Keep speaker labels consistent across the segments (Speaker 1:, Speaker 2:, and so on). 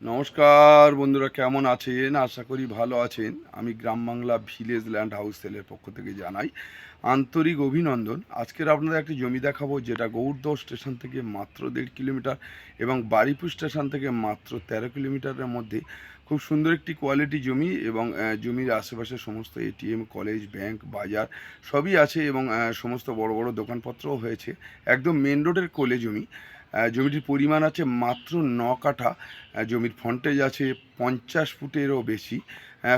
Speaker 1: নমস্কার বন্ধুরা, কেমন আছেন? আশা করি ভালো আছেন। আমি গ্রাম বাংলা ভিলেজ ল্যান্ড হাউস সেলের পক্ষ থেকে জানাই আন্তরিক অভিনন্দন। আজকের আপনাদের একটি জমি দেখাবো যেটা গৌড়দহ স্টেশন থেকে মাত্র 1.5 কিলোমিটার এবং বারিপুর স্টেশন থেকে মাত্র 13 কিলোমিটারের মধ্যে খুব সুন্দর একটি কোয়ালিটি জমি এবং জমির আশেপাশে সমস্ত এটিএম, কলেজ, ব্যাংক, বাজার সবই আছে এবং সমস্ত বড় বড় দোকানপত্রও হয়েছে। একদম মেন রোডের কোলে জমি। জমিটির পরিমাণ আছে মাত্র 9 কাঠা। জমির ফ্রন্টেজ আছে 50 ফুটেরও বেশি।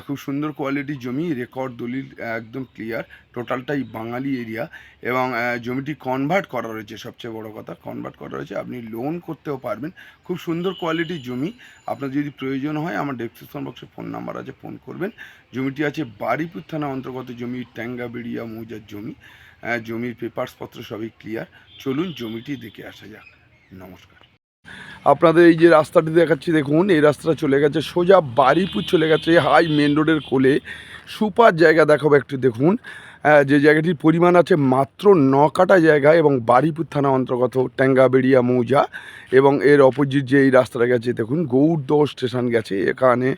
Speaker 1: খুব সুন্দর কোয়ালিটির জমি, রেকর্ড দলিল একদম ক্লিয়ার। টোটালটাই বাঙালি এরিয়া এবং জমিটি কনভার্ট করা রয়েছে। সবচেয়ে বড় কথা, কনভার্ট করা রয়েছে, আপনি লোন করতেও পারবেন। খুব সুন্দর কোয়ালিটির জমি। আপনার যদি প্রয়োজন হয় আমার ডেসক্রিপশন বক্সে ফোন নাম্বার আছে, ফোন করবেন। জমিটি আছে বারিপুর থানা অন্তর্গত জমি, ট্যাঙ্গাবেড়িয়া মৌজার জমি। জমির পেপারসপত্র সবই ক্লিয়ার। চলুন জমিটি দেখে আসা যাক। নমস্কার। আপনাদের এই যে রাস্তাটি দেখাচ্ছি, দেখুন এই রাস্তাটা চলে গেছে সোজা বারিপুর, চলে গেছে হাই মেন রোডের কোলে। সুপার জায়গা দেখাবো একটু দেখুন। যে জায়গাটির পরিমাণ আছে মাত্র 9 কাঠা জায়গা এবং বারিপুর থানা অন্তর্গত ট্যাঙ্গাবেড়িয়া মৌজা। এবং এর অপোজিট যে এই রাস্তাটা গেছে দেখুন, গৌড়দহ স্টেশন গেছে এখানে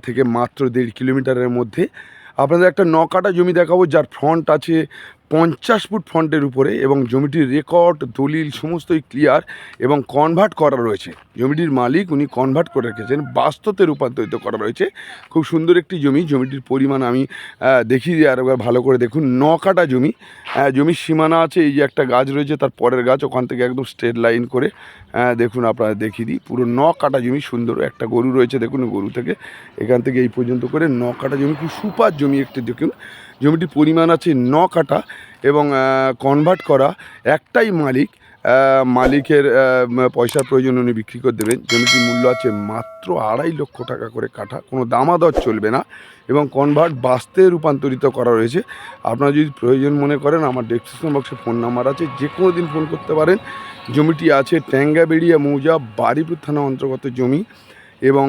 Speaker 1: থেকে মাত্র 1.5 কিলোমিটারের মধ্যে। আপনাদের একটা 9 কাঠা জমি দেখাবো যার ফ্রন্ট আছে 50 ফুট ফ্রন্টের উপরে এবং জমিটির রেকর্ড দলিল সমস্তই ক্লিয়ার এবং কনভার্ট করা রয়েছে। জমিটির মালিক উনি কনভার্ট করে রেখেছেন, বাস্তুতে রূপান্তরিত করা রয়েছে। খুব সুন্দর একটি জমি। জমিটির পরিমাণ আমি দেখিয়ে দিই আরেকবার ভালো করে দেখুন। 9 কাঠা জমি। জমির সীমানা আছে, এই যে একটা গাছ রয়েছে তার পরের গাছ, ওখান থেকে একদম স্ট্রেট লাইন করে দেখুন আপনারা দেখিয়ে দিই। পুরো 9 কাঠা জমি, সুন্দর একটা গরু রয়েছে দেখুন, গরু থেকে এখান থেকে এই পর্যন্ত করে 9 কাঠা জমি। খুব সুপার জমি একটি দেখুন। জমিটির পরিমাণ আছে 9 কাঠা এবং কনভার্ট করা। একটাই মালিক, মালিকের পয়সার প্রয়োজন, উনি বিক্রি করে দেবেন। জমিটির মূল্য আছে মাত্র 2.5 লক্ষ টাকা করে কাঠা, কোনো দামাদর চলবে না এবং কনভার্ট বাস্তে রূপান্তরিত করা রয়েছে। আপনারা যদি প্রয়োজন মনে করেন আমার ডেসক্রিপশন বক্সে ফোন নাম্বার আছে, যে কোনো দিন ফোন করতে পারেন। জমিটি আছে ট্যাঙ্গাবেড়িয়া মৌজা, বারিপুর থানা অন্তর্গত জমি এবং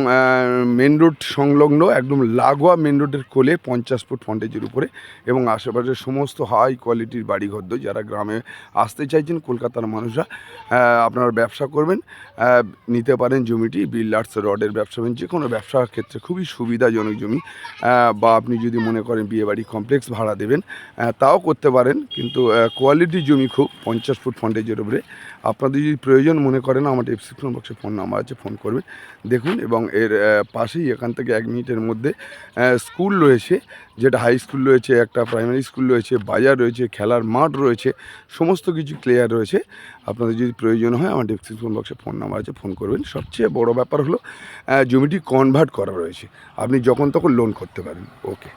Speaker 1: মেন রোড সংলগ্ন, একদম লাগোয়া মেন রোডের কোলে, 50 ফুট ফ্রন্টেজের উপরে এবং আশেপাশের সমস্ত হাই কোয়ালিটির বাড়িঘর। যারা গ্রামে আসতে চাইছেন কলকাতার মানুষরা, আপনারা ব্যবসা করবেন, নিতে পারেন জমিটি। বিল্ডার্স রডের ব্যবসা করবেন, যে কোনো ব্যবসার ক্ষেত্রে খুবই সুবিধাজনক জমি। বা আপনি যদি মনে করেন বিয়েবাড়ি কমপ্লেক্স ভাড়া দেবেন, তাও করতে পারেন, কিন্তু কোয়ালিটির জমি খুব, 50 ফুট ফ্রন্টেজের উপরে। আপনাদের যদি প্রয়োজন মনে করেন আমার ডেসক্রিপশন বক্সে ফোন নাম্বার আছে, ফোন করবেন দেখুন। এবং এর পাশেই এখান থেকে 1 মিনিটের মধ্যে স্কুল রয়েছে, যেটা হাই স্কুল রয়েছে, একটা প্রাইমারি স্কুল রয়েছে, বাজার রয়েছে, খেলার মাঠ রয়েছে, সমস্ত কিছু ক্লিয়ার রয়েছে। আপনাদের যদি প্রয়োজন হয় আমার ডেসক্রিপশন বক্সে ফোন নাম্বার আছে, ফোন করবেন। সবচেয়ে বড় ব্যাপার হলো জমিটি কনভার্ট করা রয়েছে, আপনি যখন তখন লোন করতে পারেন। ওকে।